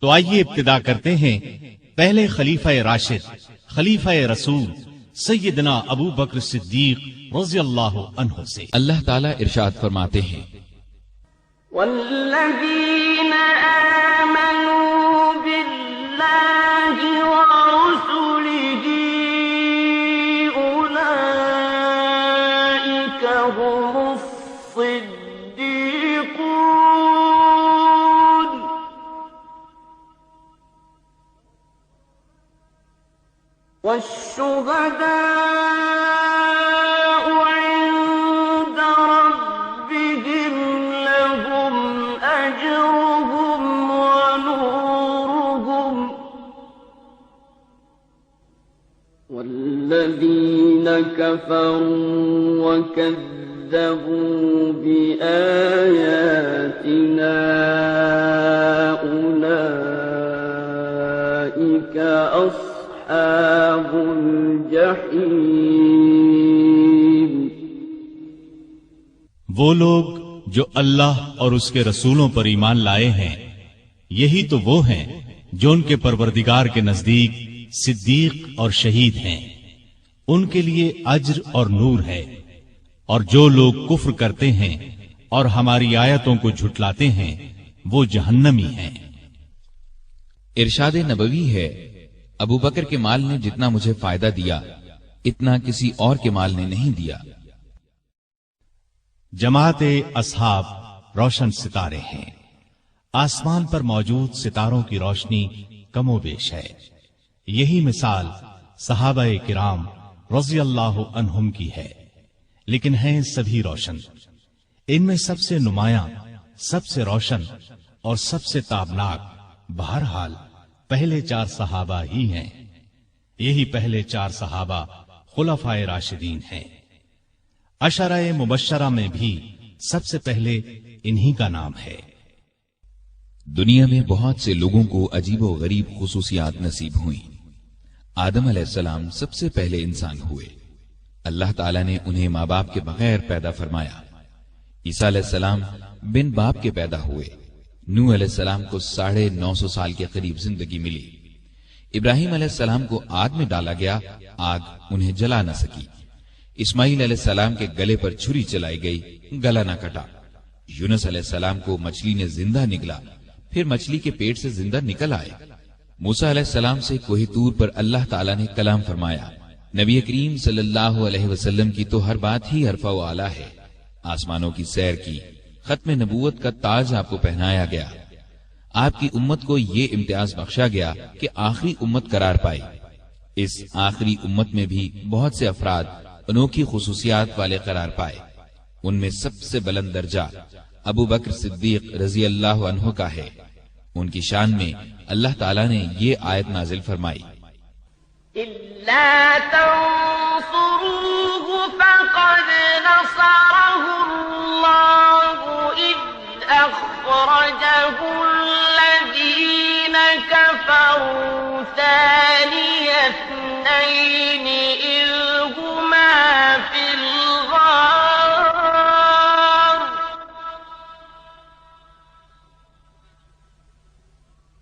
تو آئیے ابتدا کرتے ہیں پہلے خلیفہ راشد، خلیفہ رسول سیدنا ابو بکر صدیق رضی اللہ عنہ سے۔ اللہ تعالیٰ ارشاد فرماتے ہیں، والذین آمنوا باللہ ورسلہ اولئک هم الصدیقون والشهداء عند ربهم لهم أجرهم ونورهم والذين كفروا وكذبوا بآياتنا أولئك أصحاب الجحیم۔ وہ لوگ جو اللہ اور اس کے رسولوں پر ایمان لائے ہیں، یہی تو وہ ہیں جو ان کے پروردگار کے نزدیک صدیق اور شہید ہیں، ان کے لیے اجر اور نور ہے، اور جو لوگ کفر کرتے ہیں اور ہماری آیتوں کو جھٹلاتے ہیں وہ جہنمی ہیں۔ ارشاد نبوی ہے، ابو بکر کے مال نے جتنا مجھے فائدہ دیا اتنا کسی اور کے مال نے نہیں دیا۔ جماعت اصحاب روشن ستارے ہیں، آسمان پر موجود ستاروں کی روشنی کم و بیش ہے۔ یہی مثال صحابہ کرام رضی اللہ عنہم کی ہے، لیکن ہیں سبھی روشن۔ ان میں سب سے نمایاں، سب سے روشن اور سب سے تابناک بہرحال پہلے 4 صحابہ ہی ہیں۔ یہی پہلے 4 صحابہ خلفائے راشدین ہیں۔ عشرہ مبشرہ میں بھی سب سے پہلے انہی کا نام ہے۔ دنیا میں بہت سے لوگوں کو عجیب و غریب خصوصیات نصیب ہوئیں۔ آدم علیہ السلام سب سے پہلے انسان ہوئے۔ اللہ تعالیٰ نے انہیں ماں باپ کے بغیر پیدا فرمایا۔ عیسیٰ علیہ السلام بن باپ کے پیدا ہوئے۔ نوح علیہ السلام کو 950 سال کے قریب زندگی ملی۔ ابراہیم علیہ السلام کو آگ میں ڈالا گیا، آگ انہیں جلا نہ سکی۔ اسماعیل علیہ السلام کے گلے پر چھری چلائی گئی، گلا نہ کٹا۔ یونس علیہ السلام کو مچھلی نے زندہ نگلا، پھر مچھلی کے پیٹ سے زندہ نکل آئے۔ موسیٰ علیہ السلام سے کوہ طور پر اللہ تعالیٰ نے کلام فرمایا۔ نبی کریم صلی اللہ علیہ وسلم کی تو ہر بات ہی عرفہ و اعلیٰ ہے۔ آسمانوں کی سیر کی، ختم نبوت کا تاج آپ کو پہنایا گیا۔ آپ کی امت کو یہ امتیاز بخشا گیا کہ آخری امت قرار پائی۔ اس آخری امت میں بھی بہت سے افراد انوکھی خصوصیات والے قرار پائے۔ ان میں سب سے بلند درجہ ابو بکر صدیق رضی اللہ عنہ کا ہے۔ ان کی شان میں اللہ تعالیٰ نے یہ آیت نازل فرمائی، إِلَّا تَنصُرُوهُ فَقَدْ نَصَرَهُ اللَّهُ إِذْ أَخْرَجَهُ الَّذِينَ كَفَرُوا ثَانِيَ اثْنَيْنِ إِذْ هُمَا فِي الْغَارِ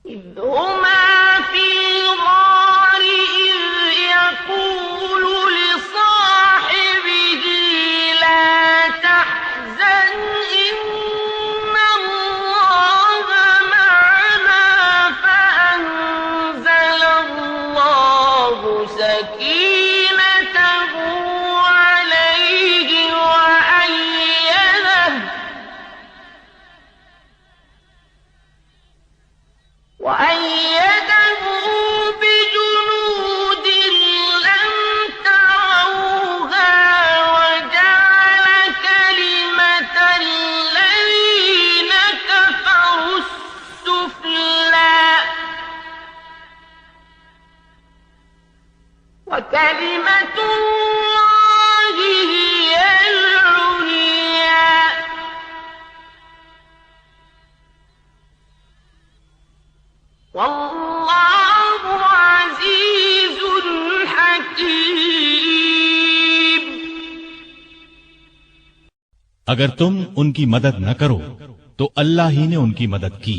إِذْ يقول لصاحبه لا تحزن إن الله معنا فأنزل الله سكينته عليه وأيده بجنود لم تروها وجعل كلمة الذين كفروا السفلى وكلمة الله هي العليا والله عزيز حكيم۔ اگر تم ان کی مدد نہ کرو تو اللہ ہی نے ان کی مدد کی،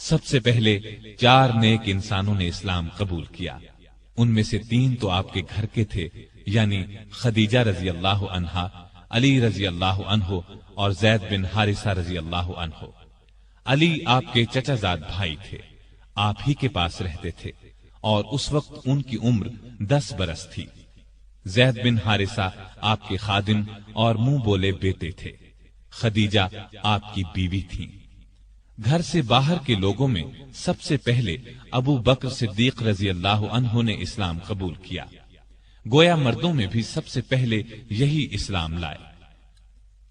سب سے پہلے 4 نیک انسانوں نے اسلام قبول کیا. ان میں سے 3 تو آپ کے گھر کے تھے، یعنی خدیجہ رضی اللہ عنہا، علی رضی اللہ عنہ اور زید بن حارثہ رضی اللہ عنہ. علی آپ کے چچا زاد بھائی تھے، آپ ہی کے پاس رہتے تھے اور اس وقت ان کی عمر 10 برس تھی. زید بن حارثہ آپ کے خادم اور منہ بولے بیٹے تھے. خدیجہ آپ کی بیوی تھی. گھر سے باہر کے لوگوں میں سب سے پہلے ابو بکر صدیق رضی اللہ عنہ نے اسلام قبول کیا. گویا مردوں میں بھی سب سے پہلے یہی اسلام لائے.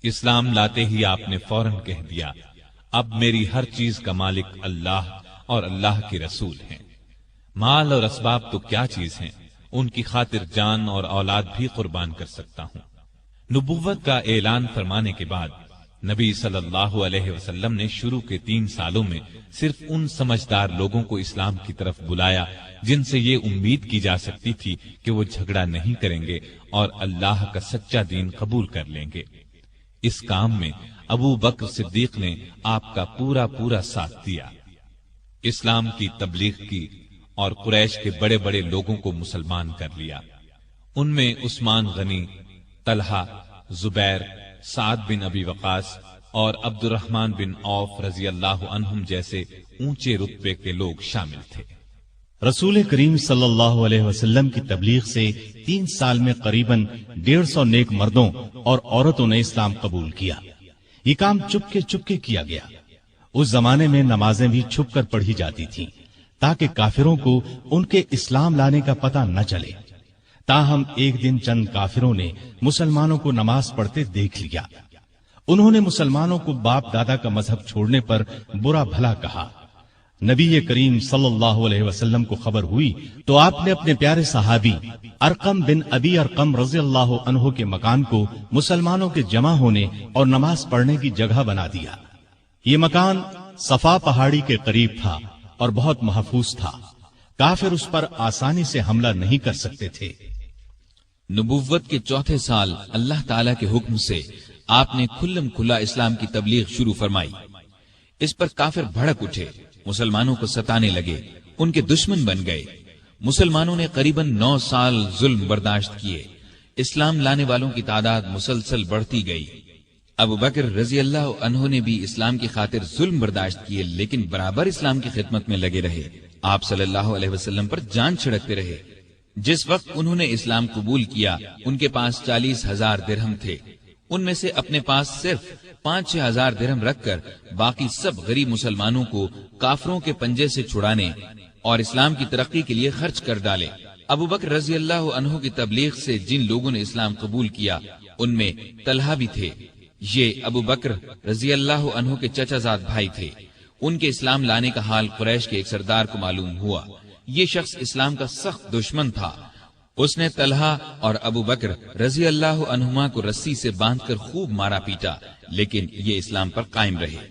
اسلام لاتے ہی آپ نے فوراً کہہ دیا، اب میری ہر چیز کا مالک اللہ اور اللہ کے رسول ہیں. مال اور اسباب تو کیا چیز ہیں، ان کی خاطر جان اور اولاد بھی قربان کر سکتا ہوں. نبوت کا اعلان فرمانے کے بعد نبی صلی اللہ علیہ وسلم نے شروع کے 3 سالوں میں صرف ان سمجھدار لوگوں کو اسلام کی طرف بلایا جن سے یہ امید کی جا سکتی تھی کہ وہ جھگڑا نہیں کریں گے اور اللہ کا سچا دین قبول کر لیں گے. اس کام میں ابو بکر صدیق نے آپ کا پورا ساتھ دیا. اسلام کی تبلیغ کی اور قریش کے بڑے بڑے لوگوں کو مسلمان کر لیا. ان میں عثمان غنی، طلحہ، زبیر، سعد بن ابی وقاص اور عبد الرحمن بن عوف رضی اللہ عنہم جیسے اونچے رتبے کے لوگ شامل تھے. رسول کریم صلی اللہ علیہ وسلم کی تبلیغ سے 3 سال میں قریباً 150 نیک مردوں اور عورتوں نے اسلام قبول کیا. یہ کام چپکے کیا گیا. اس زمانے میں نمازیں بھی چھپ کر پڑھی جاتی تھیں تاکہ کافروں کو ان کے اسلام لانے کا پتہ نہ چلے. تاہم ایک دن چند کافروں نے مسلمانوں کو نماز پڑھتے دیکھ لیا. انہوں نے مسلمانوں کو باپ دادا کا مذہب چھوڑنے پر برا بھلا کہا. نبی کریم صلی اللہ علیہ وسلم کو خبر ہوئی تو آپ نے اپنے پیارے صحابی ارقم بن ابی ارقم رضی اللہ عنہ کے مکان کو مسلمانوں کے جمع ہونے اور نماز پڑھنے کی جگہ بنا دیا. یہ مکان صفا پہاڑی کے قریب تھا اور بہت محفوظ تھا. کافر اس پر آسانی سے حملہ نہیں کر سکتے تھے. نبوت کے 4تھے سال اللہ تعالی کے حکم سے آپ نے کھلم کھلا اسلام کی تبلیغ شروع فرمائی. اس پر کافر بھڑک اٹھے، مسلمانوں کو ستانے لگے، ان کے دشمن بن گئے. مسلمانوں نے قریباً 9 سال ظلم برداشت کیے. اسلام لانے والوں کی تعداد مسلسل بڑھتی گئی. ابو بکر رضی اللہ عنہ نے بھی اسلام کی خاطر ظلم برداشت کیے، لیکن برابر اسلام کی خدمت میں لگے رہے. آپ صلی اللہ علیہ وسلم پر جان چھڑکتے رہے. جس وقت انہوں نے اسلام قبول کیا ان کے پاس 40,000 درہم تھے. ان میں سے اپنے پاس صرف 5-6 ہزار درہم رکھ کر باقی سب غریب مسلمانوں کو کافروں کے پنجے سے چھڑانے اور اسلام کی ترقی کے لیے خرچ کر ڈالے. ابو بکر رضی اللہ عنہ کی تبلیغ سے جن لوگوں نے اسلام قبول کیا ان میں طلحہ بھی تھے. یہ ابو بکر رضی اللہ عنہ کے چچا زاد بھائی تھے. ان کے اسلام لانے کا حال قریش کے ایک سردار کو معلوم ہوا. یہ شخص اسلام کا سخت دشمن تھا. اس نے طلحہ اور ابو بکر رضی اللہ عنہما کو رسی سے باندھ کر خوب مارا پیٹا، لیکن یہ اسلام پر قائم رہے.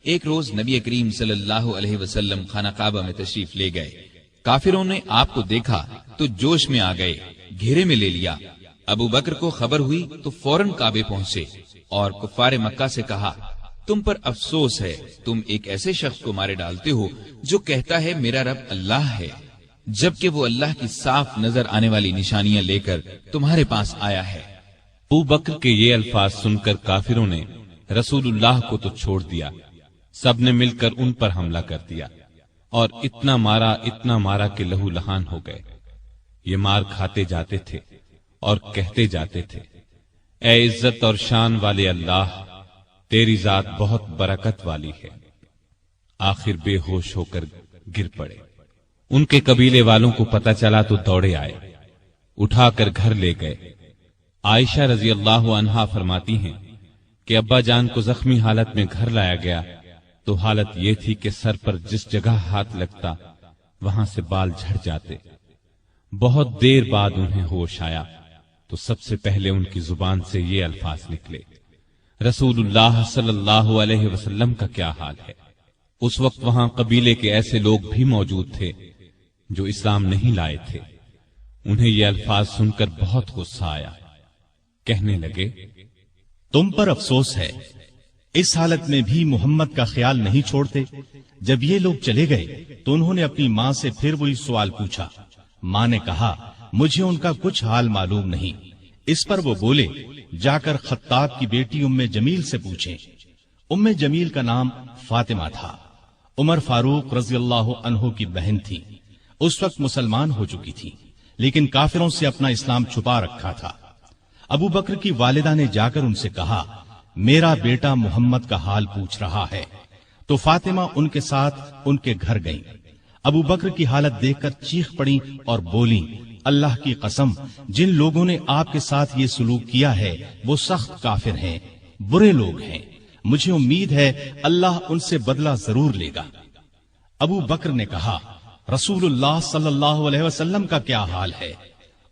ایک روز نبی کریم صلی اللہ علیہ وسلم خانہ کعبہ میں تشریف لے گئے. کافروں نے آپ کو دیکھا تو جوش میں آ گئے، گھیرے میں لے لیا. ابو بکر کو خبر ہوئی تو فوراً کعبے پہنچے اور کفار مکہ سے کہا، تم پر افسوس ہے، تم ایک ایسے شخص کو مارے ڈالتے ہو جو کہتا ہے میرا رب اللہ ہے، جبکہ وہ اللہ کی صاف نظر آنے والی نشانیاں لے کر تمہارے پاس آیا ہے. ابو بکر کے یہ الفاظ سن کر کافروں نے رسول اللہ کو تو چھوڑ دیا، سب نے مل کر ان پر حملہ کر دیا اور اتنا مارا کہ لہو لہان ہو گئے. یہ مار کھاتے جاتے تھے اور کہتے جاتے تھے، اے عزت اور شان والے اللہ، تیری ذات بہت برکت والی ہے. آخر بے ہوش ہو کر گر پڑے. ان کے قبیلے والوں کو پتہ چلا تو دوڑے آئے، اٹھا کر گھر لے گئے. عائشہ رضی اللہ عنہا فرماتی ہیں کہ ابا جان کو زخمی حالت میں گھر لایا گیا تو حالت یہ تھی کہ سر پر جس جگہ ہاتھ لگتا وہاں سے بال جھڑ جاتے. بہت دیر بعد انہیں ہوش آیا تو سب سے پہلے ان کی زبان سے یہ الفاظ نکلے، رسول اللہ صلی اللہ علیہ وسلم کا کیا حال ہے. اس وقت وہاں قبیلے کے ایسے لوگ بھی موجود تھے جو اسلام نہیں لائے تھے. انہیں یہ الفاظ سن کر بہت غصہ آیا. کہنے لگے، تم پر افسوس ہے، اس حالت میں بھی محمد کا خیال نہیں چھوڑتے جب یہ لوگ چلے گئے تو انہوں نے اپنی ماں سے پھر وہی سوال پوچھا۔ ماں نے کہا مجھے ان کا کچھ حال معلوم نہیں۔ اس پر وہ بولے جا کر خطاب کی بیٹی ام جمیل سے پوچھیں۔ ام جمیل کا نام فاطمہ تھا، عمر فاروق رضی اللہ عنہ کی بہن تھی۔ اس وقت مسلمان ہو چکی تھی لیکن کافروں سے اپنا اسلام چھپا رکھا تھا۔ ابو بکر کی والدہ نے جا کر ان سے کہا میرا بیٹا محمد کا حال پوچھ رہا ہے، تو فاطمہ ان کے ساتھ ان کے گھر گئیں۔ ابو بکر کی حالت دیکھ کر چیخ پڑی اور بولی اللہ کی قسم جن لوگوں نے آپ کے ساتھ یہ سلوک کیا ہے وہ سخت کافر ہیں، برے لوگ ہیں، مجھے امید ہے اللہ ان سے بدلہ ضرور لے گا۔ ابو بکر نے کہا رسول اللہ صلی اللہ علیہ وسلم کا کیا حال ہے؟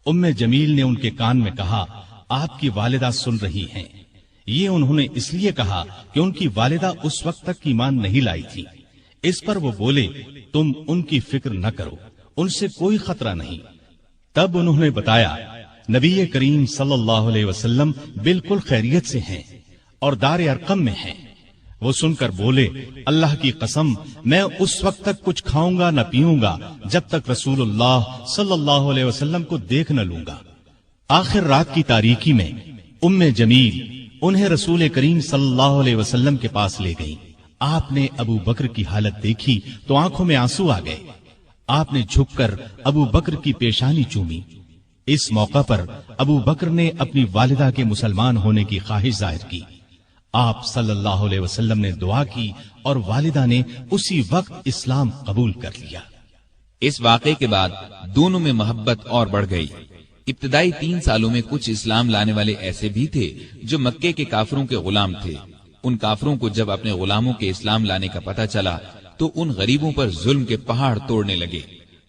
ام جمیل نے ان کے کان میں کہا آپ کی والدہ سن رہی ہیں۔ یہ انہوں نے اس لیے کہا کہ ان کی والدہ اس وقت تک ایمان نہیں لائی تھی۔ اس پر وہ بولے تم ان کی فکر نہ کرو، ان سے کوئی خطرہ نہیں۔ تب انہوں نے بتایا نبی کریم صلی اللہ علیہ وسلم بالکل خیریت سے ہیں اور دار ارقم میں ہیں۔ وہ سن کر بولے اللہ کی قسم میں اس وقت تک کچھ کھاؤں گا نہ پیوں گا جب تک رسول اللہ صلی اللہ علیہ وسلم کو دیکھ نہ لوں گا۔ آخر رات کی تاریکی میں ام جمیل انہیں رسول کریم صلی اللہ علیہ وسلم کے پاس لے گئی۔ آپ نے ابو بکر کی حالت دیکھی تو آنکھوں میں آنسو آ گئے۔ آپ نے جھک کر ابو بکر کی پیشانی چومی۔ اس موقع پر ابو بکر نے اپنی والدہ کے مسلمان ہونے کی خواہش ظاہر کی۔ آپ صلی اللہ علیہ وسلم نے دعا کی اور والدہ نے اسی وقت اسلام قبول کر لیا۔ اس واقعے کے بعد دونوں میں محبت اور بڑھ گئی۔ ابتدائی 3 سالوں میں کچھ اسلام لانے والے ایسے بھی تھے جو مکے کے کافروں کے غلام تھے۔ ان کافروں کو جب اپنے غلاموں کے اسلام لانے کا پتہ چلا تو ان غریبوں پر ظلم کے پہاڑ توڑنے لگے۔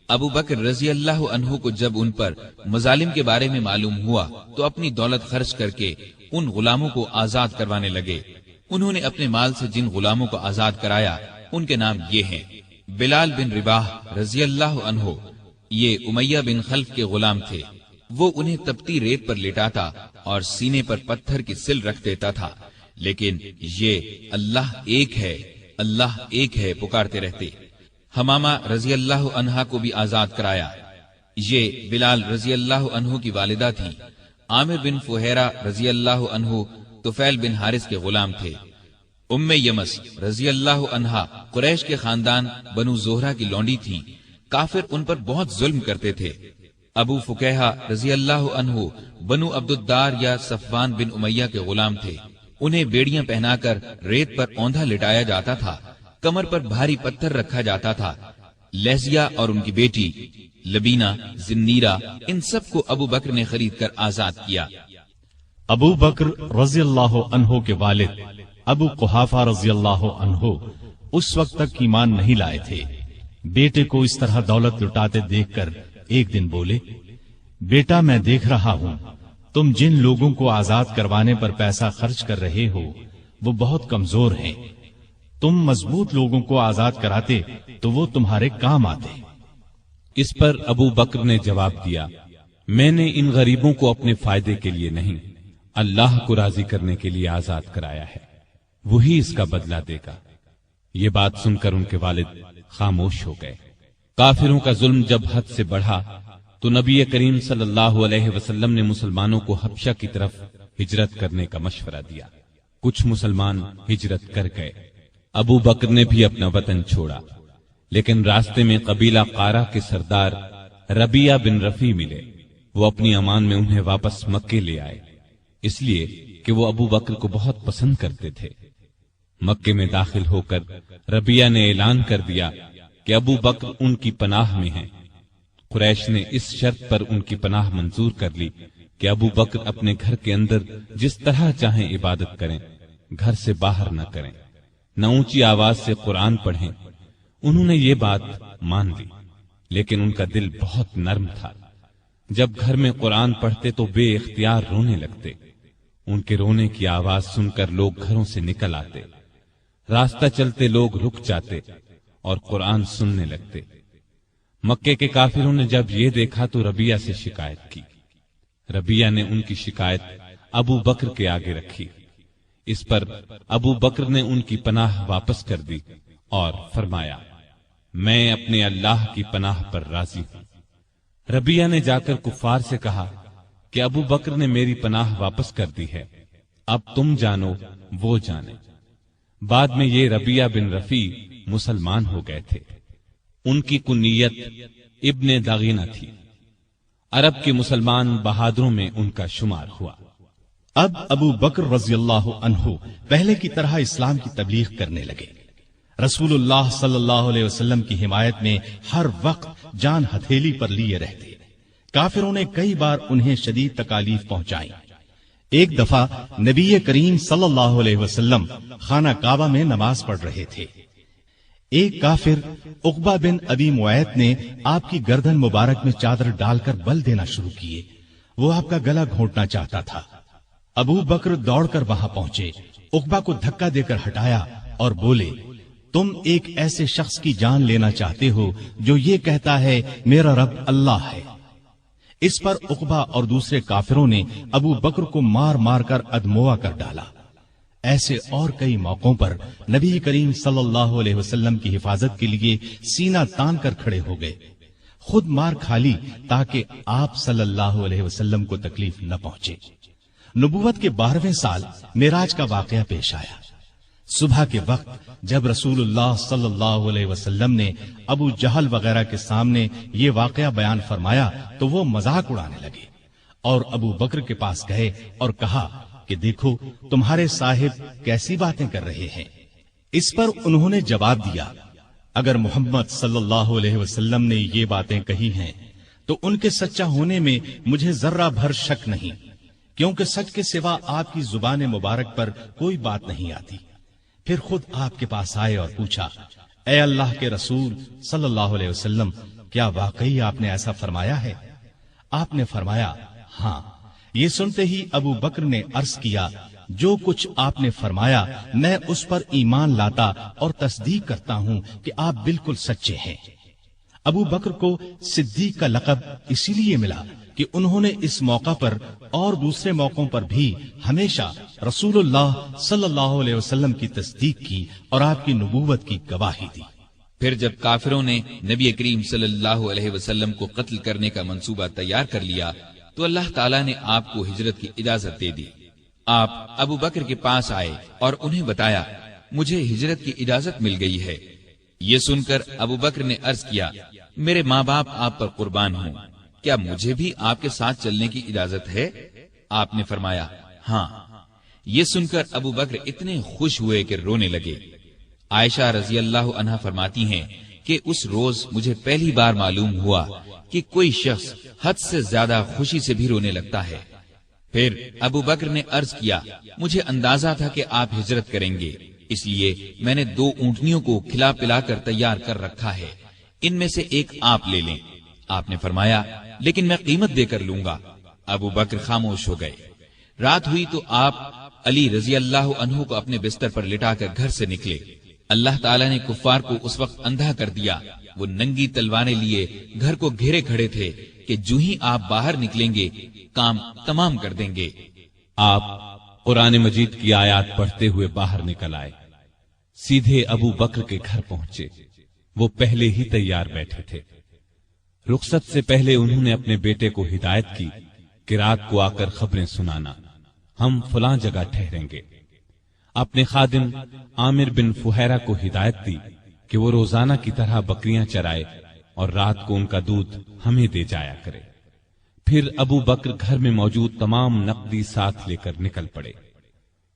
ابو بکر رضی اللہ عنہ کو جب ان پر مظالم کے بارے میں معلوم ہوا تو اپنی دولت خرچ کر کے ان غلاموں کو آزاد کروانے لگے۔ انہوں نے اپنے مال سے جن غلاموں کو آزاد کرایا ان کے نام یہ ہیں: بلال بن رباح رضی اللہ عنہ، یہ امیہ بن خلف کے غلام تھے۔ وہ انہیں تپتی ریت پر لٹاتا اور سینے پر پتھر کی سل رکھ دیتا تھا، لیکن یہ اللہ ایک ہے، اللہ ایک ہے پکارتے رہتے۔ حمامہ رضی اللہ عنہا کو بھی آزاد کرایا۔ یہ بلال رضی اللہ عنہ کی والدہ تھی۔ عامر بن فہیرہ رضی اللہ عنہ طفیل بن حارث کے غلام تھے۔ ام یمس رضی اللہ عنہا قریش کے خاندان بنو زہرہ کی لونڈی تھی۔ کافر ان پر بہت ظلم کرتے تھے۔ ابو فکیہہ رضی اللہ عنہ بنو عبد الدار یا صفوان بن امیہ کے غلام تھے۔ انہیں بیڑیاں پہنا کر ریت پر اوندھا لٹایا جاتا تھا، کمر پر بھاری پتھر رکھا جاتا تھا۔ لہزیہ اور ان کی بیٹی لبینہ، زنیرہ، ان سب کو ابو بکر نے خرید کر آزاد کیا۔ ابو بکر رضی اللہ عنہ کے والد ابو قحافہ رضی اللہ عنہ اس وقت تک ایمان نہیں لائے تھے۔ بیٹے کو اس طرح دولت لٹاتے دیکھ کر ایک دن بولے بیٹا میں دیکھ رہا ہوں تم جن لوگوں کو آزاد کروانے پر پیسہ خرچ کر رہے ہو وہ بہت کمزور ہیں۔ تم مضبوط لوگوں کو آزاد کراتے تو وہ تمہارے کام آتے۔ اس پر ابو بکر نے جواب دیا میں نے ان غریبوں کو اپنے فائدے کے لیے نہیں اللہ کو راضی کرنے کے لیے آزاد کرایا ہے، وہی اس کا بدلہ دے گا۔ یہ بات سن کر ان کے والد خاموش ہو گئے۔ کافروں کا ظلم جب حد سے بڑھا تو نبی کریم صلی اللہ علیہ وسلم نے مسلمانوں کو حبشہ کی طرف ہجرت کرنے کا مشورہ دیا۔ کچھ مسلمان ہجرت کر گئے۔ ابو بکر نے بھی اپنا وطن چھوڑا، لیکن راستے میں قبیلہ قارہ کے سردار ربیہ بن رفیع ملے۔ وہ اپنی امان میں انہیں واپس مکے لے آئے، اس لیے کہ وہ ابو بکر کو بہت پسند کرتے تھے۔ مکے میں داخل ہو کر ربیہ نے اعلان کر دیا کہ ابو بکر ان کی پناہ میں ہیں۔ قریش نے اس شرط پر ان کی پناہ منظور کر لی کہ ابو بکر اپنے گھر کے اندر جس طرح چاہیں عبادت کریں، گھر سے باہر نہ کریں، نہ اونچی آواز سے قرآن پڑھیں۔ انہوں نے یہ بات مان لی، لیکن ان کا دل بہت نرم تھا۔ جب گھر میں قرآن پڑھتے تو بے اختیار رونے لگتے۔ ان کے رونے کی آواز سن کر لوگ گھروں سے نکل آتے، راستہ چلتے لوگ رک جاتے اور قرآن سننے لگتے۔ مکے کے کافروں نے جب یہ دیکھا تو ربیہ سے شکایت کی۔ ربیہ نے ان کی شکایت ابو بکر کے آگے رکھی۔ اس پر ابو بکر نے ان کی پناہ واپس کر دی اور فرمایا میں اپنے اللہ کی پناہ پر راضی ہوں۔ ربیہ نے جا کر کفار سے کہا کہ ابو بکر نے میری پناہ واپس کر دی ہے، اب تم جانو وہ جانے۔ بعد میں یہ ربیہ بن رفیع مسلمان ہو گئے تھے۔ ان کی کنیت ابن داغینہ تھی۔ عرب کے مسلمان بہادروں میں ان کا شمار ہوا۔ اب ابو بکر رضی اللہ عنہ پہلے کی طرح اسلام کی تبلیغ کرنے لگے۔ رسول اللہ صلی اللہ علیہ وسلم کی حمایت میں ہر وقت جان ہتھیلی پر لیے رہتے۔ کافروں نے کئی بار انہیں شدید تکالیف پہنچائیں۔ ایک دفعہ نبی کریم صلی اللہ علیہ وسلم خانہ کعبہ میں نماز پڑھ رہے تھے۔ ایک کافر عقبہ بن ابی معیط نے آپ کی گردن مبارک میں چادر ڈال کر بل دینا شروع کیے۔ وہ آپ کا گلا گھونٹنا چاہتا تھا۔ ابو بکر دوڑ کر وہاں پہنچے، عقبہ کو دھکا دے کر ہٹایا اور بولے تم ایک ایسے شخص کی جان لینا چاہتے ہو جو یہ کہتا ہے میرا رب اللہ ہے۔ اس پر عقبہ اور دوسرے کافروں نے ابو بکر کو مار مار کر ادموا کر ڈالا۔ ایسے اور کئی موقعوں پر نبی کریم صلی اللہ علیہ وسلم کی حفاظت کے لیے سینہ تان کر کھڑے ہو گئے، خود مار کھا لی تاکہ آپ صلی اللہ علیہ وسلم کو تکلیف نہ پہنچے۔ نبوت کے 12ویں سال معراج کا واقعہ پیش آیا۔ صبح کے وقت جب رسول اللہ صلی اللہ علیہ وسلم نے ابو جہل وغیرہ کے سامنے یہ واقعہ بیان فرمایا تو وہ مذاق اڑانے لگے اور ابو بکر کے پاس گئے اور کہا کہ دیکھو تمہارے صاحب کیسی باتیں کر رہے ہیں۔ اس پر انہوں نے جواب دیا اگر محمد صلی اللہ علیہ وسلم نے یہ باتیں کہی ہیں تو ان کے سچا ہونے میں مجھے ذرہ بھر شک نہیں، کیونکہ سچ کے سوا آپ کی زبان مبارک پر کوئی بات نہیں آتی۔ پھر خود آپ کے پاس آئے اور پوچھا اے اللہ کے رسول صلی اللہ علیہ وسلم کیا واقعی آپ نے ایسا فرمایا ہے؟ آپ نے فرمایا ہاں۔ یہ سنتے ہی ابو بکر نے عرض کیا جو کچھ آپ نے فرمایا میں اس پر ایمان لاتا اور تصدیق کرتا ہوں کہ آپ بالکل سچے ہیں۔ ابو بکر کو صدیق کا لقب اسی لیے ملا کہ انہوں نے اس موقع پر اور دوسرے موقعوں پر بھی ہمیشہ رسول اللہ صلی اللہ علیہ وسلم کی تصدیق کی اور آپ کی نبوت کی گواہی دی۔ پھر جب کافروں نے نبی کریم صلی اللہ علیہ وسلم کو قتل کرنے کا منصوبہ تیار کر لیا تو اللہ تعالیٰ نے آپ کو ہجرت کی اجازت دے دی۔ آپ ابو بکر کے پاس آئے اور انہیں بتایا مجھے ہجرت کی اجازت مل گئی ہے۔ یہ سن کر ابو بکر نے عرض کیا میرے ماں باپ آپ پر قربان ہوں، کیا مجھے بھی آپ کے ساتھ چلنے کی اجازت ہے؟ آپ نے فرمایا ہاں۔ یہ سن کر ابو بکر اتنے خوش ہوئے کہ رونے لگے۔ عائشہ رضی اللہ عنہا فرماتی ہیں کہ اس روز مجھے پہلی بار معلوم ہوا کہ کوئی شخص حد سے زیادہ خوشی سے بھی رونے لگتا ہے۔ پھر ابو بکر نے عرض کیا مجھے اندازہ تھا کہ آپ ہجرت کریں گے، اس لیے میں نے 2 اونٹنیوں کو کھلا پلا کر تیار کر رکھا ہے، ان میں سے ایک آپ لے لیں۔ آپ نے فرمایا لیکن میں قیمت دے کر لوں گا۔ ابو بکر خاموش ہو گئے۔ رات ہوئی تو آپ علی رضی اللہ عنہ کو اپنے بستر پر لٹا کر گھر سے نکلے۔ اللہ تعالیٰ نے کفار کو اس وقت اندھا کر دیا، وہ ننگی تلواریں لیے گھر کو گھیرے کھڑے تھے کہ جو ہی آپ باہر نکلیں گے کام تمام کر دیں گے۔ آپ قرآن مجید کی آیات پڑھتے ہوئے باہر نکل آئے، سیدھے ابو بکر کے گھر پہنچے۔ وہ پہلے ہی تیار بیٹھے تھے۔ رخصت سے پہلے انہوں نے اپنے بیٹے کو ہدایت کی کہ رات کو آ کر خبریں سنانا، ہم فلاں جگہ ٹھہریں گے۔ اپنے خادم عامر بن فہیرہ کو ہدایت دی کہ وہ روزانہ کی طرح بکریاں چرائے اور رات کو ان کا دودھ ہمیں دے جایا کرے۔ پھر ابو بکر گھر میں موجود تمام نقدی ساتھ لے کر نکل پڑے۔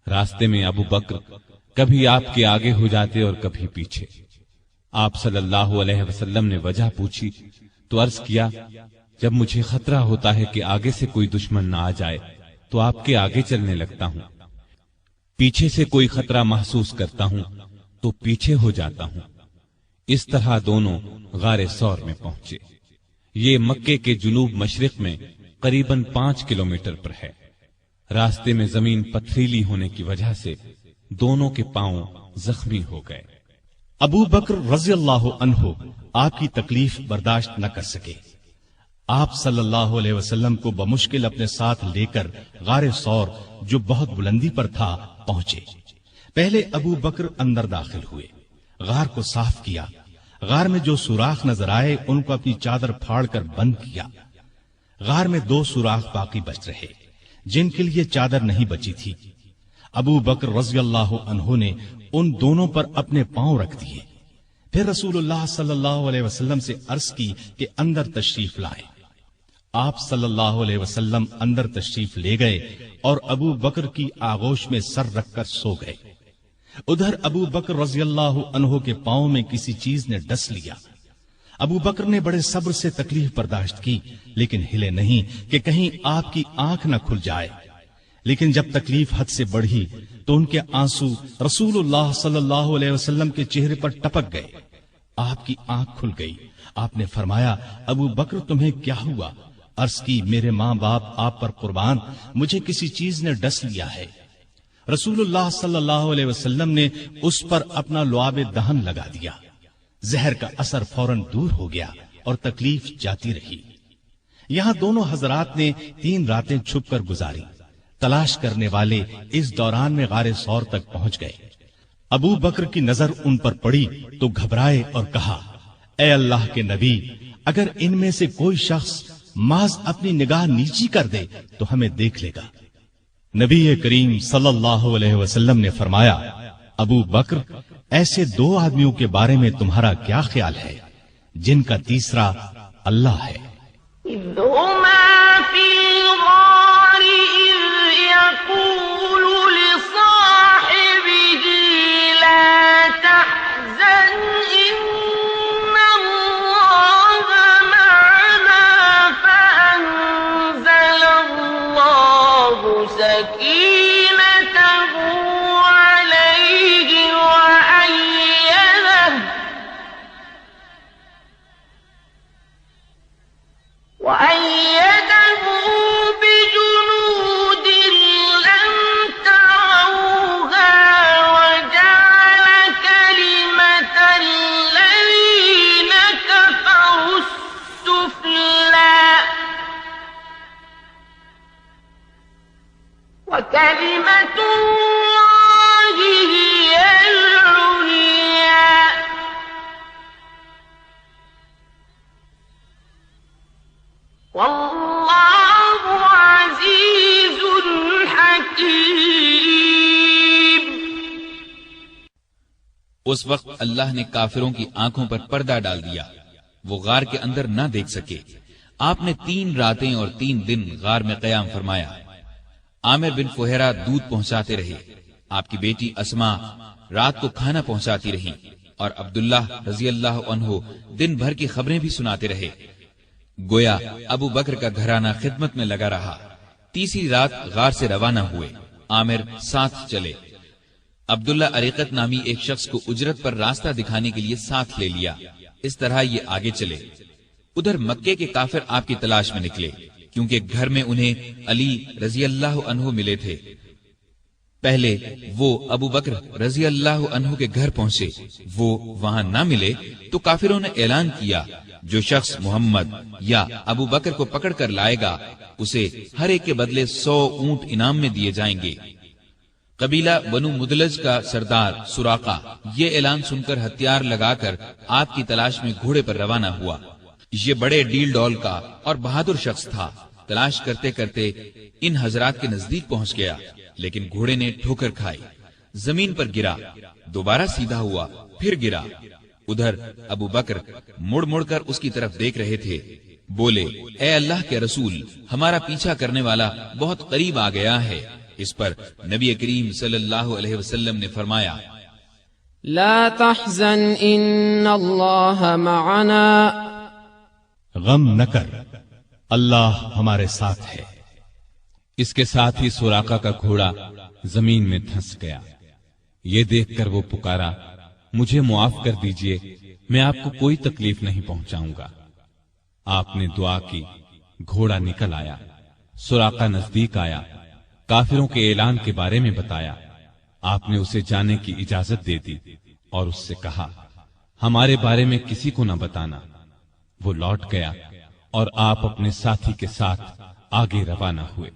راستے میں ابو بکر کبھی آپ کے آگے ہو جاتے اور کبھی پیچھے۔ آپ صلی اللہ علیہ وسلم نے وجہ پوچھی تو عرض کیا جب مجھے خطرہ ہوتا ہے کہ آگے سے کوئی دشمن نہ آ جائے تو آپ کے آگے چلنے لگتا ہوں، پیچھے سے کوئی خطرہ محسوس کرتا ہوں تو پیچھے ہو جاتا ہوں۔ اس طرح دونوں غار ثور میں پہنچے۔ یہ مکے کے جنوب مشرق میں قریباً 5 کلومیٹر پر ہے۔ راستے میں زمین پتھریلی ہونے کی وجہ سے دونوں کے پاؤں زخمی ہو گئے۔ ابو بکر رضی اللہ عنہ آپ کی تکلیف برداشت نہ کر سکے۔ آپ صلی اللہ علیہ وسلم کو بمشکل اپنے ساتھ لے کر غار ثور جو بہت بلندی پر تھا پہنچے۔ پہلے ابو بکر اندر داخل ہوئے، غار کو صاف کیا، غار میں جو سوراخ نظر آئے ان کو اپنی چادر پھاڑ کر بند کیا۔ غار میں 2 سوراخ باقی بچ رہے جن کے لیے چادر نہیں بچی تھی۔ ابو بکر رضی اللہ عنہ نے ان دونوں پر اپنے پاؤں رکھ دیے، پھر رسول اللہ صلی اللہ علیہ وسلم سے عرض کی کہ اندر تشریف لائیں۔ آپ صلی اللہ علیہ وسلم اندر تشریف لے گئے اور ابو بکر کی آغوش میں سر رکھ کر سو گئے۔ ادھر ابو بکر رضی اللہ عنہ کے پاؤں میں کسی چیز نے ڈس لیا۔ ابو بکر نے بڑے صبر سے تکلیف برداشت کی، لیکن ہلے نہیں کہ کہیں آپ کی آنکھ نہ کھل جائے۔ لیکن جب تکلیف حد سے بڑھی تو ان کے آنسو رسول اللہ صلی اللہ علیہ وسلم کے چہرے پر ٹپک گئے۔ آپ کی آنکھ کھل گئی۔ آپ نے فرمایا، ابو بکر تمہیں کیا ہوا؟ عرض کی، میرے ماں باپ آپ پر قربان، مجھے کسی چیز نے ڈس لیا ہے۔ رسول اللہ صلی اللہ علیہ وسلم نے اس پر اپنا لعاب دہن لگا دیا۔ زہر کا اثر فوراً دور ہو گیا اور تکلیف جاتی رہی۔ یہاں دونوں حضرات نے 3 راتیں چھپ کر گزاری۔ تلاش کرنے والے اس دوران میں غار ثور تک پہنچ گئے۔ ابو بکر کی نظر ان پر پڑی تو گھبرائے اور کہا، اے اللہ کے نبی، اگر ان میں سے کوئی شخص محض اپنی نگاہ نیچی کر دے تو ہمیں دیکھ لے گا۔ نبی کریم صلی اللہ علیہ وسلم نے فرمایا، ابو بکر، ایسے 2 آدمیوں کے بارے میں تمہارا کیا خیال ہے جن کا تیسرا اللہ ہے؟ إذ هما في الغار إذ يقول لصاحبه لا تحزن إن الله معنا فأنزل الله سكينته عليه وأيده بجنود لم تروها وجعل كلمة الذين كفروا السفلى وكلمة الله هي العليا واللہ عزیز حکیم۔ اس وقت اللہ نے کافروں کی آنکھوں پر پردہ ڈال دیا، وہ غار کے اندر نہ دیکھ سکے۔ آپ نے 3 راتیں اور 3 دن غار میں قیام فرمایا۔ عامر بن فہیرہ دودھ پہنچاتے رہے، آپ کی بیٹی اسما رات کو کھانا پہنچاتی رہی، اور عبداللہ رضی اللہ عنہ دن بھر کی خبریں بھی سناتے رہے۔ گویا ابو بکر کا گھرانہ خدمت میں لگا رہا۔ تیسری رات غار سے روانہ ہوئے، عامر ساتھ چلے۔ عبداللہ عریقت نامی ایک شخص کو اجرت پر راستہ دکھانے کے لیے ساتھ لے لیا۔ اس طرح یہ آگے چلے۔ ادھر مکے کے کافر آپ کی تلاش میں نکلے، کیونکہ گھر میں انہیں علی رضی اللہ عنہ ملے تھے۔ پہلے وہ ابو بکر رضی اللہ عنہ کے گھر پہنچے، وہ وہاں نہ ملے تو کافروں نے اعلان کیا، جو شخص محمد یا ابو بکر کو پکڑ کر لائے گا اسے ہر ایک کے بدلے 100 اونٹ انعام میں دیے جائیں گے۔ قبیلہ بنو مدلج کا سردار سراقہ یہ اعلان سن کر ہتھیار لگا کر آپ کی تلاش میں گھوڑے پر روانہ ہوا۔ یہ بڑے ڈیل ڈول کا اور بہادر شخص تھا۔ تلاش کرتے کرتے ان حضرات کے نزدیک پہنچ گیا، لیکن گھوڑے نے ٹھوکر کھائی، زمین پر گرا، دوبارہ سیدھا ہوا، پھر گرا۔ ادھر ابو بکر مڑ مڑ کر اس کی طرف دیکھ رہے تھے۔ بولے، اے اللہ کے رسول، ہمارا پیچھا کرنے والا بہت قریب آ گیا ہے۔ اس پر نبی کریم صلی اللہ علیہ وسلم نے فرمایا، لا تحزن ان اللہ معنا، غم نہ کر، اللہ ہمارے ساتھ ہے۔ اس کے ساتھ ہی سراقہ کا گھوڑا زمین میں دھنس گیا۔ یہ دیکھ کر وہ پکارا، مجھے معاف کر دیجئے، میں آپ کو کوئی تکلیف نہیں پہنچاؤں گا۔ آپ نے دعا کی، گھوڑا نکل آیا، سراقہ نزدیک آیا، کافروں کے اعلان کے بارے میں بتایا۔ آپ نے اسے جانے کی اجازت دے دی اور اس سے کہا، ہمارے بارے میں کسی کو نہ بتانا۔ وہ لوٹ گیا اور آپ اپنے ساتھی کے ساتھ آگے روانہ ہوئے۔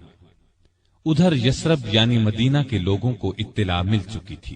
ادھر یثرب یعنی مدینہ کے لوگوں کو اطلاع مل چکی تھی۔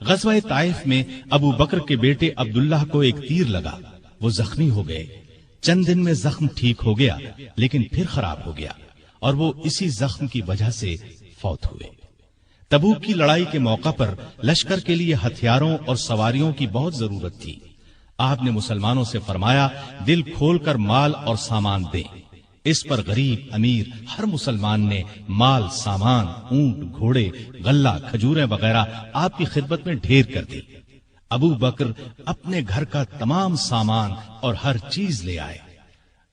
غزوہ طائف میں ابو بکر کے بیٹے عبداللہ کو ایک تیر لگا، وہ زخمی ہو گئے۔ چند دن میں زخم ٹھیک ہو گیا لیکن پھر خراب ہو گیا اور وہ اسی زخم کی وجہ سے فوت ہوئے۔ تبوک کی لڑائی کے موقع پر لشکر کے لیے ہتھیاروں اور سواریوں کی بہت ضرورت تھی۔ آپ نے مسلمانوں سے فرمایا دل کھول کر مال اور سامان دیں۔ اس پر غریب امیر ہر مسلمان نے مال، سامان، اونٹ، گھوڑے، غلہ، کھجوریں وغیرہ آپ کی خدمت میں ڈھیر کر دی۔ ابو بکر اپنے گھر کا تمام سامان اور ہر چیز لے آئے۔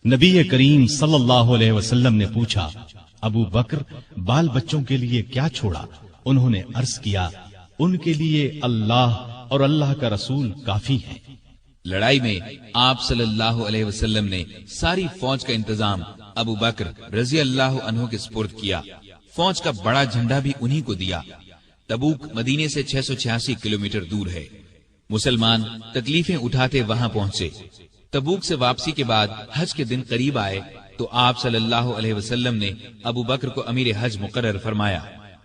نبی کریم صلی اللہ علیہ وسلم نے پوچھا، ابو بکر بال بچوں کے لیے کیا چھوڑا؟ انہوں نے عرض کیا، ان کے لیے اللہ اور اللہ کا رسول کافی ہیں۔ لڑائی میں آپ صلی اللہ علیہ وسلم نے ساری فوج کا انتظام ابو بکر رضی اللہ عنہ کے سپرد کیا۔ فوج کا بڑا جھنڈا بھی انہی کو دیا۔ تبوک مدینے سے 686 کلومیٹر دور ہے۔ مسلمان تکلیفیں اٹھاتے وہاں پہنچے۔ تبوک سے واپسی کے بعد حج کے دن قریب آئے تو آپ صلی اللہ علیہ وسلم نے ابو بکر کو امیر حج مقرر فرمایا۔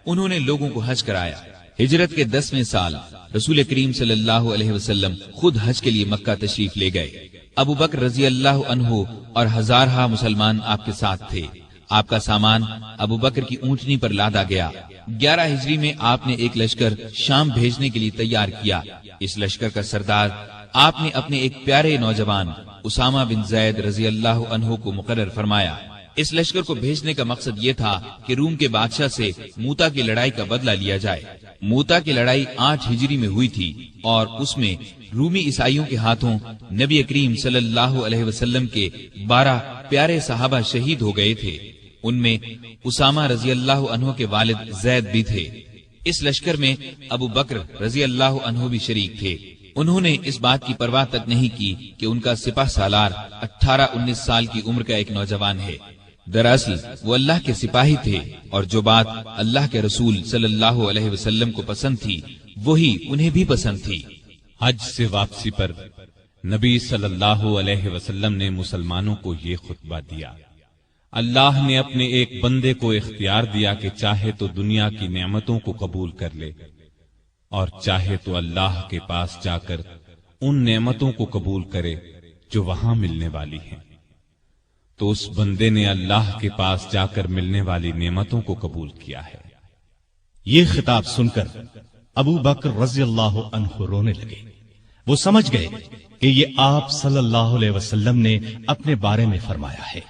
انہوں نے لوگوں کو حج کرایا۔ ہجرت کے 10ویں سال رسول کریم صلی اللہ علیہ وسلم خود حج کے لیے مکہ تشریف لے گئے۔ ابو بکر رضی اللہ عنہ اور ہزارہ مسلمان آپ کے ساتھ تھے۔ آپ کا سامان ابو بکر کی اونٹنی پر لادا گیا۔ 11 ہجری میں آپ نے ایک لشکر شام بھیجنے کے لیے تیار کیا۔ اس لشکر کا سردار آپ نے اپنے ایک پیارے نوجوان اسامہ بن زید رضی اللہ عنہ کو مقرر فرمایا۔ اس لشکر کو بھیجنے کا مقصد یہ تھا کہ روم کے بادشاہ سے موتا کی لڑائی کا بدلہ لیا جائے۔ موتا کی لڑائی 8 ہجری میں ہوئی تھی اور اس میں رومی عیسائیوں کے ہاتھوں نبی کریم صلی اللہ علیہ وسلم کے 12 پیارے صحابہ شہید ہو گئے تھے۔ ان میں اسامہ رضی اللہ عنہ کے والد زید بھی تھے۔ اس لشکر میں ابو بکر رضی اللہ عنہ بھی شریک تھے۔ انہوں نے اس بات کی پرواہ تک نہیں کی کہ ان کا سپہ سالار 18-19 سال کی عمر کا ایک نوجوان ہے۔ دراصل وہ اللہ کے سپاہی تھے اور جو بات اللہ کے رسول صلی اللہ علیہ وسلم کو پسند تھی وہی انہیں بھی پسند تھی۔ حج سے واپسی پر نبی صلی اللہ علیہ وسلم نے مسلمانوں کو یہ خطبہ دیا، اللہ نے اپنے ایک بندے کو اختیار دیا کہ چاہے تو دنیا کی نعمتوں کو قبول کر لے اور چاہے تو اللہ کے پاس جا کر ان نعمتوں کو قبول کرے جو وہاں ملنے والی ہیں۔ تو اس بندے نے اللہ کے پاس جا کر ملنے والی نعمتوں کو قبول کیا ہے۔ یہ خطاب سن کر ابو بکر رضی اللہ عنہ رونے لگے۔ وہ سمجھ گئے کہ یہ آپ صلی اللہ علیہ وسلم نے اپنے بارے میں فرمایا ہے۔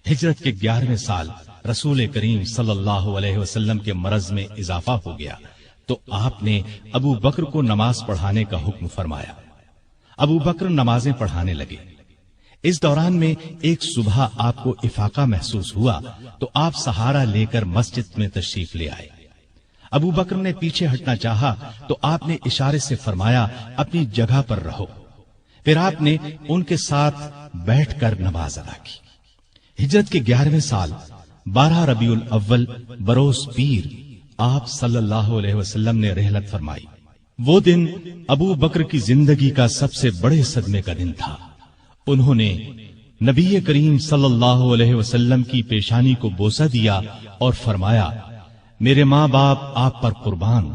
ہجرت کے 11ویں سال رسول کریم صلی اللہ علیہ وسلم کے مرض میں اضافہ ہو گیا تو آپ نے ابو بکر کو نماز پڑھانے کا حکم فرمایا۔ ابو بکر نمازیں پڑھانے لگے۔ اس دوران میں ایک صبح آپ کو افاقہ محسوس ہوا تو آپ سہارا لے کر مسجد میں تشریف لے آئے۔ ابو بکر نے پیچھے ہٹنا چاہا تو آپ نے اشارے سے فرمایا اپنی جگہ پر رہو۔ پھر آپ نے ان کے ساتھ بیٹھ کر نماز ادا کی۔ ہجرت کے 11ویں سال 12 ربیع الاول بروز پیر آپ صلی اللہ علیہ وسلم نے رحلت فرمائی۔ وہ دن ابو بکر کی زندگی کا سب سے بڑے صدمے کا دن تھا۔ انہوں نے نبی کریم صلی اللہ علیہ وسلم کی پیشانی کو بوسہ دیا اور فرمایا، میرے ماں باپ آپ پر قربان،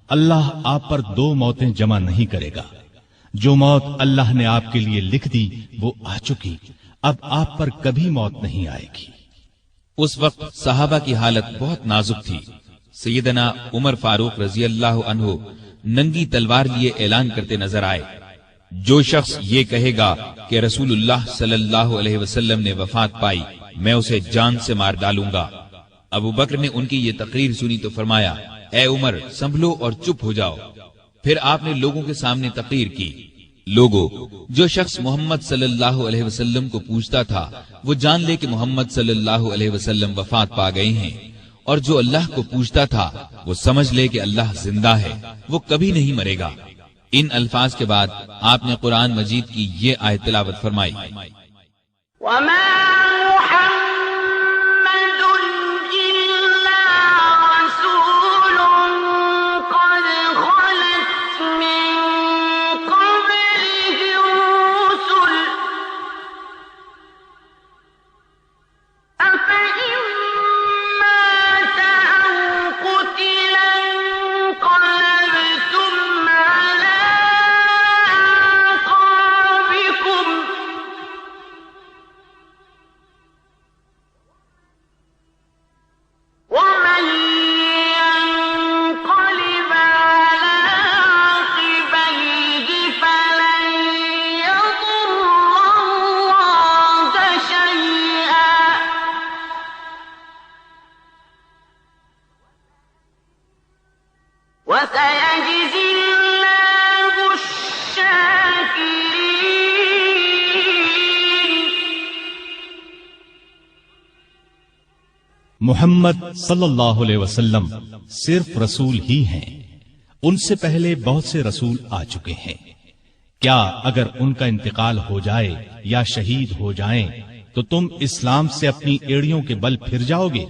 اللہ آپ پر 2 موتیں جمع نہیں کرے گا۔ جو موت اللہ نے آپ کے لیے لکھ دی وہ آ چکی، اب آپ پر کبھی موت نہیں آئے گی۔ اس وقت صحابہ کی حالت بہت نازک تھی۔ سیدنا عمر فاروق رضی اللہ عنہ ننگی تلوار لیے اعلان کرتے نظر آئے، جو شخص یہ کہے گا کہ رسول اللہ صلی اللہ علیہ وسلم نے وفات پائی میں اسے جان سے مار ڈالوں گا۔ ابو بکر نے ان کی یہ تقریر سنی تو فرمایا، اے عمر سنبھلو اور چپ ہو جاؤ۔ پھر آپ نے لوگوں کے سامنے تقریر کی، لوگو، جو شخص محمد صلی اللہ علیہ وسلم کو پوچھتا تھا وہ جان لے کہ محمد صلی اللہ علیہ وسلم وفات پا گئے ہیں، اور جو اللہ کو پوچھتا تھا وہ سمجھ لے کہ اللہ زندہ ہے، وہ کبھی نہیں مرے گا۔ ان الفاظ کے بعد آپ نے قرآن مجید کی یہ آیت تلاوت فرمائی، وما محمد صلی اللہ علیہ وسلم صرف رسول ہی ہیں، ان سے پہلے بہت سے رسول آ چکے ہیں۔ کیا اگر ان کا انتقال ہو جائے یا شہید ہو جائیں تو تم اسلام سے اپنی ایڑیوں کے بل پھر جاؤ گے؟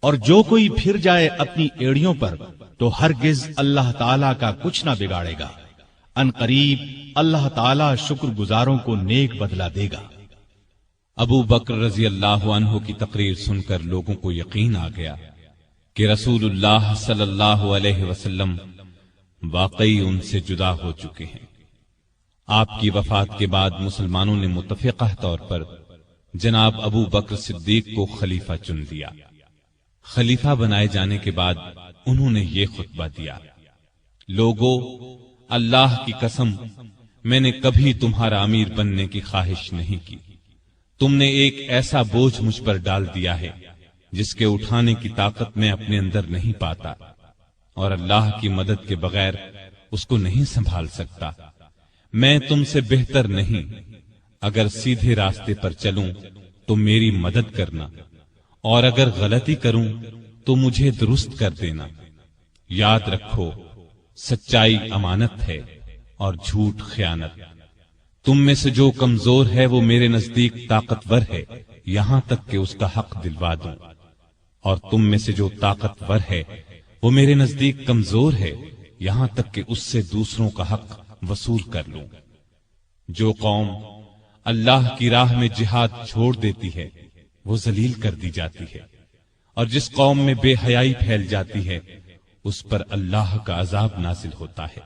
اور جو کوئی پھر جائے اپنی ایڑیوں پر تو ہرگز اللہ تعالیٰ کا کچھ نہ بگاڑے گا۔ ان قریب اللہ تعالیٰ شکر گزاروں کو نیک بدلہ دے گا۔ ابو بکر رضی اللہ عنہ کی تقریر سن کر لوگوں کو یقین آ گیا کہ رسول اللہ صلی اللہ علیہ وسلم واقعی ان سے جدا ہو چکے ہیں۔ آپ کی وفات کے بعد مسلمانوں نے متفقہ طور پر جناب ابو بکر صدیق کو خلیفہ چن لیا۔ خلیفہ بنائے جانے کے بعد انہوں نے یہ خطبہ دیا: لوگو، اللہ کی قسم، میں نے کبھی تمہارا امیر بننے کی خواہش نہیں کی۔ تم نے ایک ایسا بوجھ مجھ پر ڈال دیا ہے جس کے اٹھانے کی طاقت میں اپنے اندر نہیں پاتا، اور اللہ کی مدد کے بغیر اس کو نہیں سنبھال سکتا۔ میں تم سے بہتر نہیں، اگر سیدھے راستے پر چلوں تو میری مدد کرنا، اور اگر غلطی کروں تو مجھے درست کر دینا۔ یاد رکھو، سچائی امانت ہے اور جھوٹ خیانت۔ تم میں سے جو کمزور ہے وہ میرے نزدیک طاقتور ہے، یہاں تک کہ اس کا حق دلوا دوں، اور تم میں سے جو طاقتور ہے وہ میرے نزدیک کمزور ہے، یہاں تک کہ اس سے دوسروں کا حق وصول کر لوں۔ جو قوم اللہ کی راہ میں جہاد چھوڑ دیتی ہے وہ ذلیل کر دی جاتی ہے، اور جس قوم میں بے حیائی پھیل جاتی ہے اس پر اللہ کا عذاب نازل ہوتا ہے۔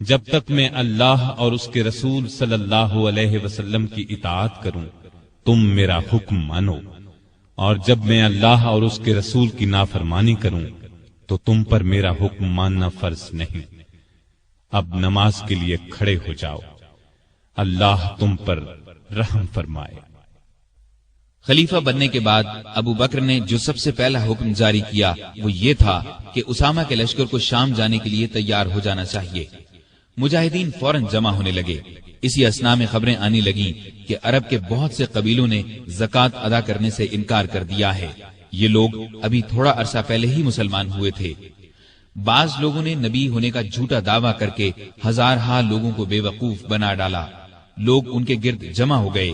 جب تک میں اللہ اور اس کے رسول صلی اللہ علیہ وسلم کی اطاعت کروں تم میرا حکم مانو، اور جب میں اللہ اور اس کے رسول کی نافرمانی کروں تو تم پر میرا حکم ماننا فرض نہیں۔ اب نماز کے لیے کھڑے ہو جاؤ، اللہ تم پر رحم فرمائے۔ خلیفہ بننے کے بعد ابو بکر نے جو سب سے پہلا حکم جاری کیا وہ یہ تھا کہ اسامہ کے لشکر کو شام جانے کے لیے تیار ہو جانا چاہیے۔ مجاہدین فوراً جمع ہونے لگے۔ اسی اثنا میں خبریں آنے لگیں کہ عرب کے بہت سے قبیلوں نے زکوٰۃ ادا کرنے سے انکار کر دیا ہے۔ یہ لوگ ابھی تھوڑا عرصہ پہلے ہی مسلمان ہوئے تھے۔ بعض لوگوں نے نبی ہونے کا جھوٹا دعویٰ کر کے ہزارہا لوگوں کو بے وقوف بنا ڈالا۔ لوگ ان کے گرد جمع ہو گئے۔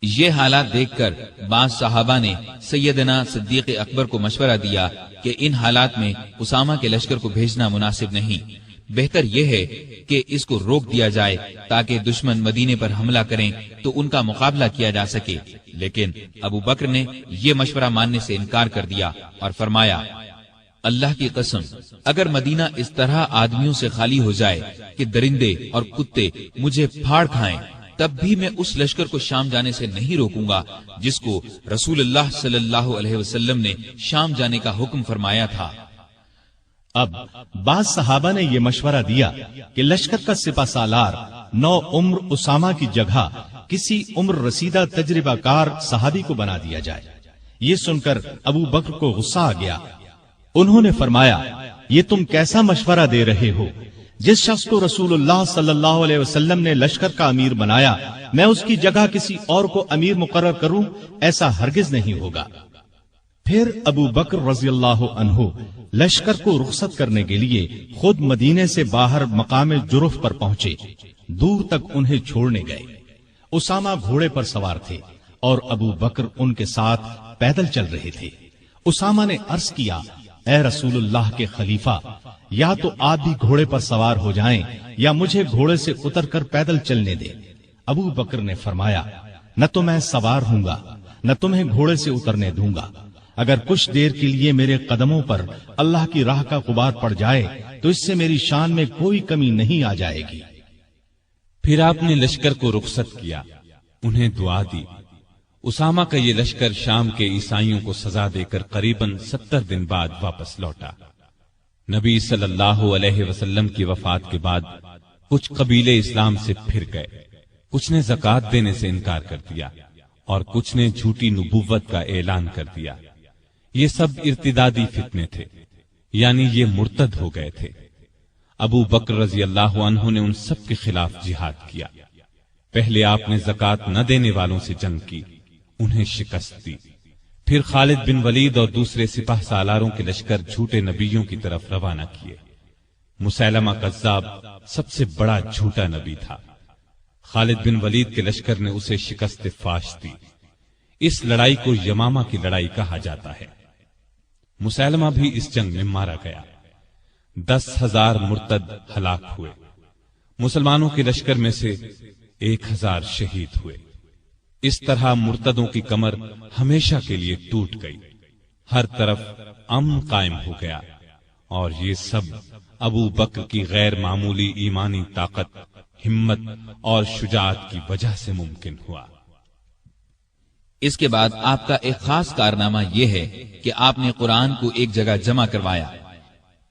یہ حالات دیکھ کر بعض صحابہ نے سیدنا صدیق اکبر کو مشورہ دیا کہ ان حالات میں اسامہ کے لشکر کو بھیجنا مناسب نہیں، بہتر یہ ہے کہ اس کو روک دیا جائے تاکہ دشمن مدینے پر حملہ کریں تو ان کا مقابلہ کیا جا سکے۔ لیکن ابو بکر نے یہ مشورہ ماننے سے انکار کر دیا اور فرمایا، اللہ کی قسم، اگر مدینہ اس طرح آدمیوں سے خالی ہو جائے کہ درندے اور کتے مجھے پھاڑ کھائیں، تب بھی میں اس لشکر کو شام جانے سے نہیں روکوں گا جس کو رسول اللہ صلی اللہ علیہ وسلم نے شام جانے کا حکم فرمایا تھا۔ اب بعض صحابہ نے یہ مشورہ دیا کہ لشکر کا سپہ سالار نو عمر اسامہ کی جگہ کسی عمر رسیدہ تجربہ کار صحابی کو بنا دیا جائے۔ یہ سن کر ابو بکر کو غصہ آ گیا۔ انہوں نے فرمایا، یہ تم کیسا مشورہ دے رہے ہو؟ جس شخص کو رسول اللہ صلی اللہ علیہ وسلم نے لشکر کا امیر بنایا، میں اس کی جگہ کسی اور کو امیر مقرر کروں، ایسا ہرگز نہیں ہوگا۔ پھر ابو بکر رضی اللہ عنہ لشکر کو رخصت کرنے کے لیے خود مدینے سے باہر مقام جرف پر پہنچے، دور تک انہیں چھوڑنے گئے۔ اسامہ گھوڑے پر سوار تھے اور ابو بکر ان کے ساتھ پیدل چل رہے تھے۔ اسامہ نے عرض کیا، اے رسول اللہ کے خلیفہ، یا تو آپ بھی گھوڑے پر سوار ہو جائیں یا مجھے گھوڑے سے اتر کر پیدل چلنے دیں۔ ابو بکر نے فرمایا، نہ تو میں سوار ہوں گا نہ تمہیں گھوڑے سے اترنے دوں گا۔ اگر کچھ دیر کے لیے میرے قدموں پر اللہ کی راہ کا غبار پڑ جائے تو اس سے میری شان میں کوئی کمی نہیں آ جائے گی۔ پھر آپ نے لشکر کو رخصت کیا، انہیں دعا دی۔ اسامہ کا یہ لشکر شام کے عیسائیوں کو سزا دے کر قریباً 70 دن بعد واپس لوٹا۔ نبی صلی اللہ علیہ وسلم کی وفات کے بعد کچھ قبیلے اسلام سے پھر گئے، کچھ نے زکوٰۃ دینے سے انکار کر دیا اور کچھ نے جھوٹی نبوت کا اعلان کر دیا۔ یہ سب ارتدادی فتنے تھے، یعنی یہ مرتد ہو گئے تھے۔ ابو بکر رضی اللہ عنہ نے ان سب کے خلاف جہاد کیا۔ پہلے آپ نے زکوٰۃ نہ دینے والوں سے جنگ کی، انہیں شکست دی۔ پھر خالد بن ولید اور دوسرے سپاہ سالاروں کے لشکر جھوٹے نبیوں کی طرف روانہ کیے۔ مسیلمہ کذاب سب سے بڑا جھوٹا نبی تھا۔ خالد بن ولید کے لشکر نے اسے شکست فاش دی۔ اس لڑائی کو یمامہ کی لڑائی کہا جاتا ہے۔ مسیلمہ بھی اس جنگ میں مارا گیا۔ 10,000 مرتد ہلاک ہوئے۔ مسلمانوں کے لشکر میں سے 1,000 شہید ہوئے۔ اس طرح مرتدوں کی کمر ہمیشہ کے لیے ٹوٹ گئی۔ ہر طرف امن قائم ہو گیا، اور یہ سب ابو بکر کی غیر معمولی ایمانی طاقت، ہمت اور شجاعت کی وجہ سے ممکن ہوا۔ اس کے بعد آپ کا ایک خاص کارنامہ یہ ہے کہ آپ نے قرآن کو ایک جگہ جمع کروایا،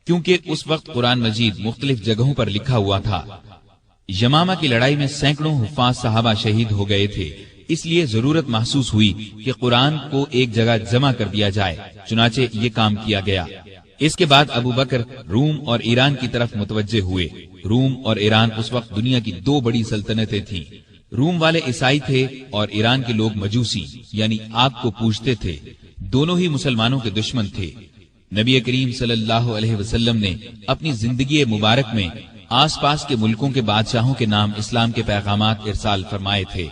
کیونکہ اس وقت قرآن مجید مختلف جگہوں پر لکھا ہوا تھا۔ یمامہ کی لڑائی میں سینکڑوں حفاظ صحابہ شہید ہو گئے تھے، اس لیے ضرورت محسوس ہوئی کہ قرآن کو ایک جگہ جمع کر دیا جائے، چنانچہ یہ کام کیا گیا۔ اس کے بعد ابو بکر روم اور ایران کی طرف متوجہ ہوئے۔ روم اور ایران اس وقت دنیا کی 2 بڑی سلطنتیں تھیں۔ روم والے عیسائی تھے اور ایران کے لوگ مجوسی یعنی آگ کو پوجتے تھے۔ دونوں ہی مسلمانوں کے دشمن تھے۔ نبی کریم صلی اللہ علیہ وسلم نے اپنی زندگی مبارک میں آس پاس کے ملکوں کے بادشاہوں کے نام اسلام کے پیغامات ارسال فرمائے تھے۔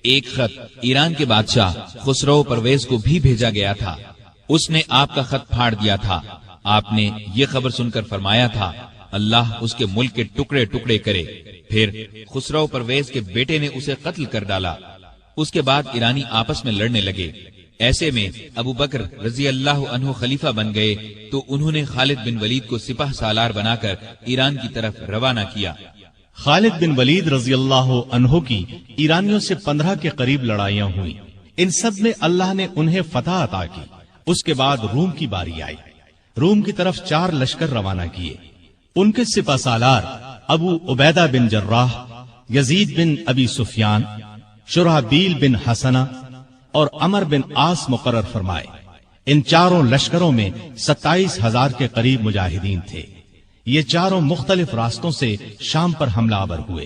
ایک خط ایران کے بادشاہ خسرو پرویز کو بھی بھیجا گیا تھا۔ اس نے آپ کا خط پھاڑ دیا تھا۔ آپ نے یہ خبر سن کر فرمایا تھا، اللہ اس کے ملک کے ٹکڑے ٹکڑے کرے۔ پھر خسرو پرویز کے بیٹے نے اسے قتل کر ڈالا۔ اس کے بعد ایرانی آپس میں لڑنے لگے۔ ایسے میں ابو بکر رضی اللہ عنہ خلیفہ بن گئے تو انہوں نے خالد بن ولید کو سپاہ سالار بنا کر ایران کی طرف روانہ کیا۔ خالد بن ولید رضی اللہ عنہ کی ایرانیوں سے 15 کے قریب لڑائیاں ہوئیں۔ ان سب میں اللہ نے انہیں فتح عطا کی۔ اس کے بعد روم کی باری آئی۔ روم کی طرف 4 لشکر روانہ کیے۔ ان کے سپہ سالار ابو عبیدہ بن جراح، یزید بن ابی سفیان، شرحبیل بن حسنہ اور عمر بن عاص مقرر فرمائے۔ ان 4 لشکروں میں 27,000 کے قریب مجاہدین تھے۔ یہ 4 مختلف راستوں سے شام پر حملہ آور ہوئے۔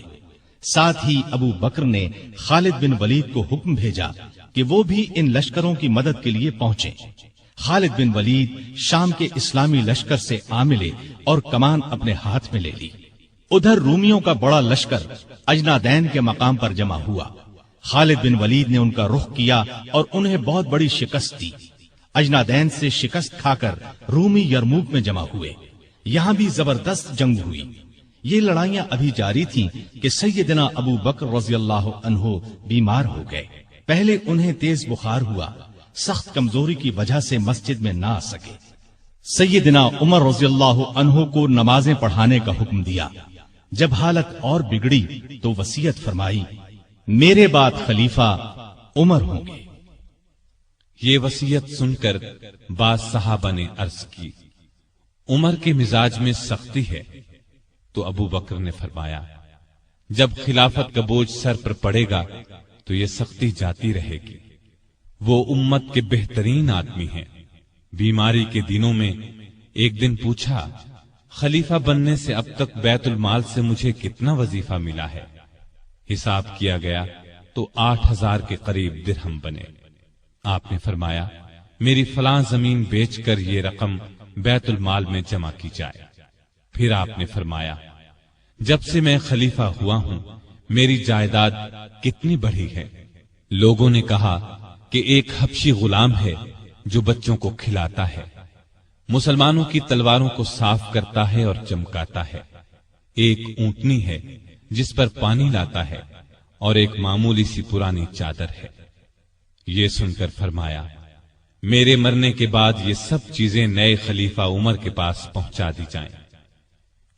ساتھ ہی ابو بکر نے خالد بن ولید کو حکم بھیجا کہ وہ بھی ان لشکروں کی مدد کے لیے پہنچیں۔ خالد بن ولید شام کے اسلامی لشکر سے آ ملے اور کمان اپنے ہاتھ میں لے لی۔ ادھر رومیوں کا بڑا لشکر اجنادین کے مقام پر جمع ہوا۔ خالد بن ولید نے ان کا رخ کیا اور انہیں بہت بڑی شکست دی۔ اجنادین سے شکست کھا کر رومی یرموک میں جمع ہوئے۔ یہاں بھی زبردست جنگ ہوئی۔ یہ لڑائیاں ابھی جاری تھیں کہ سیدنا ابو بکر رضی اللہ عنہ بیمار ہو گئے۔ پہلے انہیں تیز بخار ہوا، سخت کمزوری کی وجہ سے مسجد میں نہ آ سکے۔ سیدنا عمر رضی اللہ عنہ کو نمازیں پڑھانے کا حکم دیا۔ جب حالت اور بگڑی تو وصیت فرمائی، میرے بعد خلیفہ عمر ہوں گے۔ یہ وصیت سن کر بعض صحابہ نے عرض کی، عمر کے مزاج میں سختی ہے۔ تو ابو بکر نے فرمایا، جب خلافت کا بوجھ سر پر پڑے گا تو یہ سختی جاتی رہے گی۔ وہ امت کے بہترین آدمی ہیں۔ بیماری کے دنوں میں ایک دن پوچھا، خلیفہ بننے سے اب تک بیت المال سے مجھے کتنا وظیفہ ملا ہے؟ حساب کیا گیا تو 8,000 کے قریب درہم بنے۔ آپ نے فرمایا، میری فلاں زمین بیچ کر یہ رقم بیت المال میں جمع کی جائے۔ پھر آپ نے فرمایا، جب سے میں خلیفہ ہوا ہوں میری جائیداد کتنی بڑھی ہے؟ لوگوں نے کہا کہ ایک حبشی غلام ہے جو بچوں کو کھلاتا ہے، مسلمانوں کی تلواروں کو صاف کرتا ہے اور چمکاتا ہے، ایک اونٹنی ہے جس پر پانی لاتا ہے، اور ایک معمولی سی پرانی چادر ہے۔ یہ سن کر فرمایا، میرے مرنے کے بعد یہ سب چیزیں نئے خلیفہ عمر کے پاس پہنچا دی جائیں۔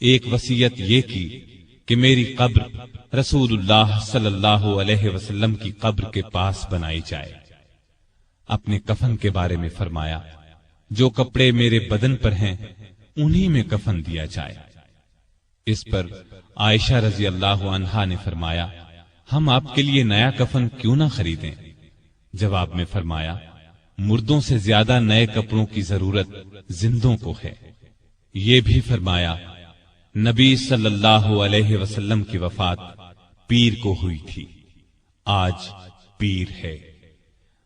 ایک وصیت یہ کی کہ میری قبر رسول اللہ صلی اللہ علیہ وسلم کی قبر کے پاس بنائی جائے۔ اپنے کفن کے بارے میں فرمایا، جو کپڑے میرے بدن پر ہیں انہی میں کفن دیا جائے۔ اس پر عائشہ رضی اللہ عنہا نے فرمایا، ہم آپ کے لیے نیا کفن کیوں نہ خریدیں؟ جواب میں فرمایا، مردوں سے زیادہ نئے کپڑوں کی ضرورت زندوں کو ہے۔ یہ بھی فرمایا، نبی صلی اللہ علیہ وسلم کی وفات پیر کو ہوئی تھی، آج پیر ہے۔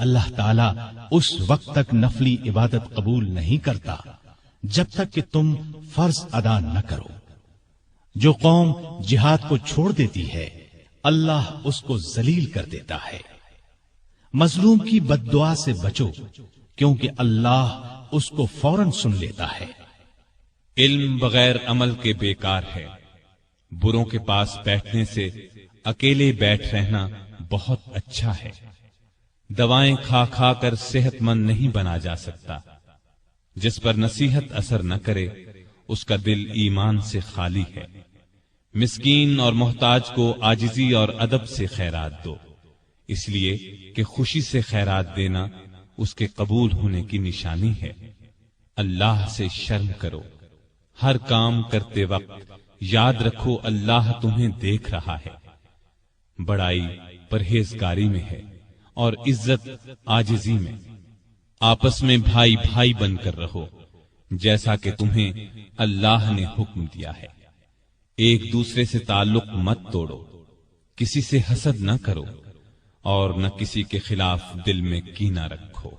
اللہ تعالیٰ اس وقت تک نفلی عبادت قبول نہیں کرتا جب تک کہ تم فرض ادا نہ کرو۔ جو قوم جہاد کو چھوڑ دیتی ہے اللہ اس کو ذلیل کر دیتا ہے۔ مظلوم کی بد دعا سے بچو کیونکہ اللہ اس کو فوراً سن لیتا ہے۔ علم بغیر عمل کے بیکار ہے۔ بروں کے پاس بیٹھنے سے اکیلے بیٹھ رہنا بہت اچھا ہے۔ دوائیں کھا کھا کر صحت مند نہیں بنا جا سکتا۔ جس پر نصیحت اثر نہ کرے اس کا دل ایمان سے خالی ہے۔ مسکین اور محتاج کو عاجزی اور ادب سے خیرات دو، اس لیے کہ خوشی سے خیرات دینا اس کے قبول ہونے کی نشانی ہے۔ اللہ سے شرم کرو۔ ہر کام کرتے وقت یاد رکھو اللہ تمہیں دیکھ رہا ہے۔ بڑائی پرہیزگاری میں ہے اور عزت عاجزی میں۔ آپس میں بھائی بھائی بن کر رہو جیسا کہ تمہیں اللہ نے حکم دیا ہے۔ ایک دوسرے سے تعلق مت توڑو، کسی سے حسد نہ کرو اور نہ کسی کے خلاف دل میں کینہ رکھو۔